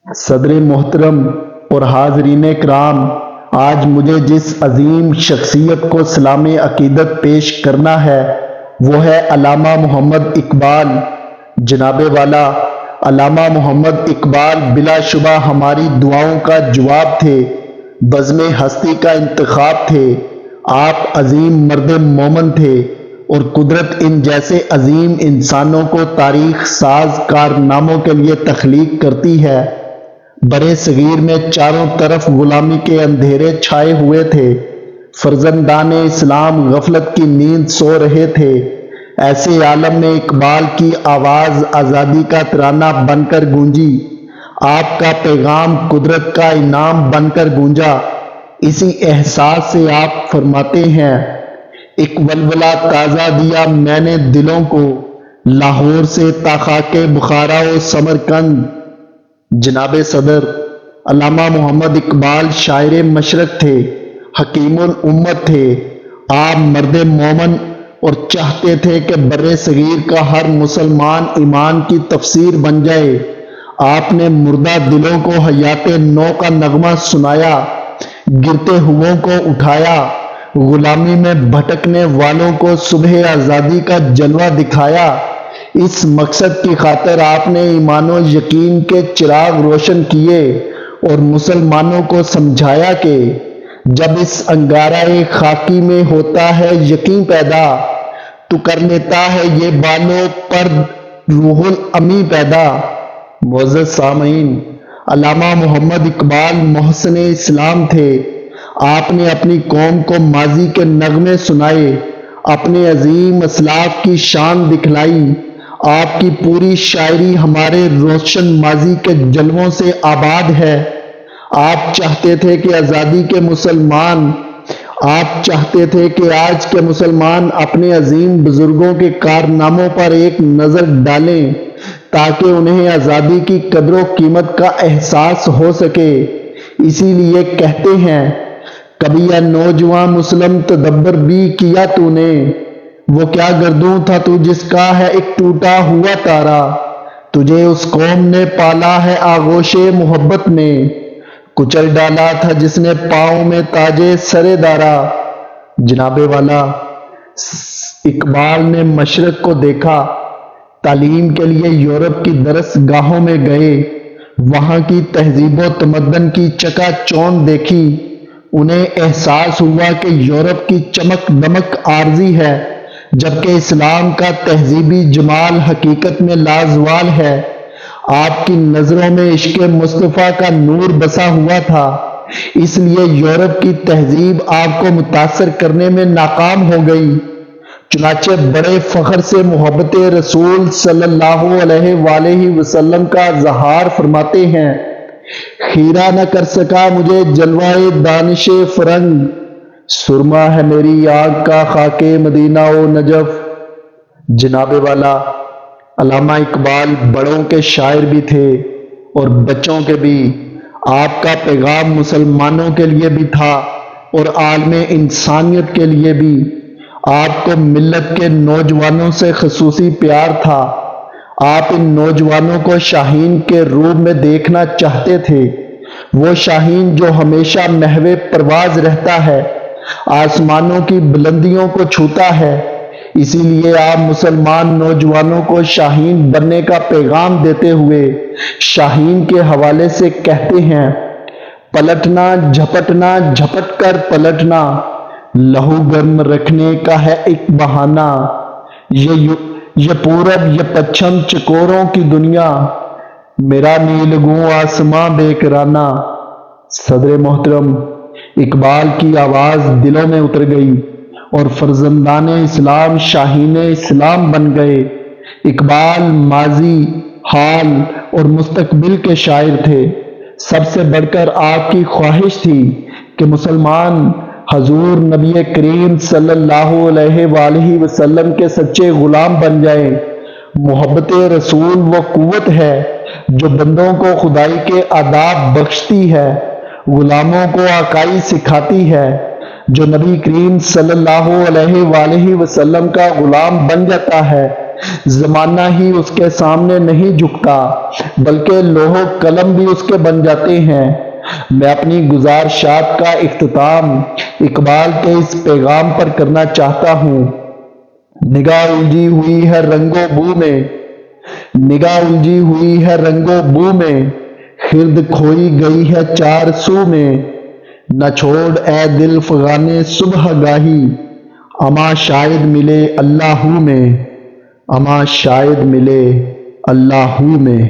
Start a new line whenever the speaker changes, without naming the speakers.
صدر محترم اور حاضرین کرام، آج مجھے جس عظیم شخصیت کو سلام عقیدت پیش کرنا ہے وہ ہے علامہ محمد اقبال۔ جناب والا علامہ محمد اقبال بلا شبہ ہماری دعاؤں کا جواب تھے، بزم ہستی کا انتخاب تھے۔ آپ عظیم مرد مومن تھے اور قدرت ان جیسے عظیم انسانوں کو تاریخ ساز کارناموں کے لیے تخلیق کرتی ہے۔ برے صغیر میں چاروں طرف غلامی کے اندھیرے چھائے ہوئے تھے، فرزندان اسلام غفلت کی نیند سو رہے تھے۔ ایسے عالم میں اقبال کی آواز آزادی کا ترانہ بن کر گونجی، آپ کا پیغام قدرت کا انعام بن کر گونجا۔ اسی احساس سے آپ فرماتے ہیں، ایک ولولہ تازہ دیا میں نے دلوں کو، لاہور سے تا خاک بخارا و سمرقند۔ جناب صدر، علامہ محمد اقبال شاعر مشرق تھے، حکیم الامت تھے۔ آپ مرد مومن اور چاہتے تھے کہ بر صغیر کا ہر مسلمان ایمان کی تفسیر بن جائے۔ آپ نے مردہ دلوں کو حیات نو کا نغمہ سنایا، گرتے ہوئوں کو اٹھایا، غلامی میں بھٹکنے والوں کو صبح آزادی کا جلوہ دکھایا۔ اس مقصد کی خاطر آپ نے ایمان و یقین کے چراغ روشن کیے اور مسلمانوں کو سمجھایا کہ جب اس انگارۂ خاکی میں ہوتا ہے یقین پیدا، تو کر لیتا ہے یہ بالوں پر روح الامی پیدا۔ معزز سامعین، علامہ محمد اقبال محسن اسلام تھے۔ آپ نے اپنی قوم کو ماضی کے نغمے سنائے، اپنے عظیم اسلاف کی شان دکھلائی۔ آپ کی پوری شاعری ہمارے روشن ماضی کے جلووں سے آباد ہے۔ آپ چاہتے تھے کہ آج کے مسلمان اپنے عظیم بزرگوں کے کارناموں پر ایک نظر ڈالیں تاکہ انہیں آزادی کی قدر و قیمت کا احساس ہو سکے۔ اسی لیے کہتے ہیں، کبھی یا نوجوان مسلم تدبر بھی کیا تو نے، وہ کیا گردوں تھا تو جس کا ہے ایک ٹوٹا ہوا تارا، تجھے اس قوم نے پالا ہے آغوش محبت میں، کچل ڈالا تھا جس نے پاؤں میں تاجے سرے دارا۔ جناب والا، اقبال نے مشرق کو دیکھا، تعلیم کے لیے یورپ کی درس گاہوں میں گئے، وہاں کی تہذیب و تمدن کی چکا چوند دیکھی۔ انہیں احساس ہوا کہ یورپ کی چمک دمک عارضی ہے، جبکہ اسلام کا تہذیبی جمال حقیقت میں لازوال ہے۔ آپ کی نظروں میں عشق مصطفیٰ کا نور بسا ہوا تھا، اس لیے یورپ کی تہذیب آپ کو متاثر کرنے میں ناکام ہو گئی۔ چنانچہ بڑے فخر سے محبت رسول صلی اللہ علیہ وآلہ وسلم کا اظہار فرماتے ہیں، خیرہ نہ کر سکا مجھے جلوہ دانش فرنگ، سرما ہے میری آنکھ کا خاک مدینہ و نجف۔ جناب والا، علامہ اقبال بڑوں کے شاعر بھی تھے اور بچوں کے بھی۔ آپ کا پیغام مسلمانوں کے لیے بھی تھا اور عالم انسانیت کے لیے بھی۔ آپ کو ملت کے نوجوانوں سے خصوصی پیار تھا۔ آپ ان نوجوانوں کو شاہین کے روپ میں دیکھنا چاہتے تھے، وہ شاہین جو ہمیشہ محو پرواز رہتا ہے، آسمانوں کی بلندیوں کو چھوتا ہے۔ اسی لیے آپ مسلمان نوجوانوں کو شاہین بننے کا پیغام دیتے ہوئے شاہین کے حوالے سے کہتے ہیں، پلٹنا جھپٹنا جھپٹ کر پلٹنا، لہو گرم رکھنے کا ہے ایک بہانہ، یہ پورب یہ پچھم چکوروں کی دنیا، میرا نیلگوں آسماں بے کرانہ۔ صدر محترم، اقبال کی آواز دلوں میں اتر گئی اور فرزندان اسلام شاہین اسلام بن گئے۔ اقبال ماضی، حال اور مستقبل کے شاعر تھے۔ سب سے بڑھ کر آپ کی خواہش تھی کہ مسلمان حضور نبی کریم صلی اللہ علیہ وآلہ وسلم کے سچے غلام بن جائیں۔ محبت رسول وہ قوت ہے جو بندوں کو خدائی کے آداب بخشتی ہے، غلاموں کو آقائی سکھاتی ہے۔ جو نبی کریم صلی اللہ علیہ وآلہ وسلم کا غلام بن جاتا ہے، زمانہ ہی اس کے سامنے نہیں جھکتا بلکہ لوح و قلم بھی اس کے بن جاتے ہیں۔ میں اپنی گزارشات کا اختتام اقبال کے اس پیغام پر کرنا چاہتا ہوں: نگاہ الجھی ہوئی ہے رنگ و بو میں، نگاہ الجھی ہوئی ہے رنگ و بو میں، خرد کھوئی گئی ہے چار سو میں، نہ چھوڑ اے دل فغان صبح گاہی، اما شاید ملے اللہ ہو میں، اما شاید ملے اللہ ہو میں۔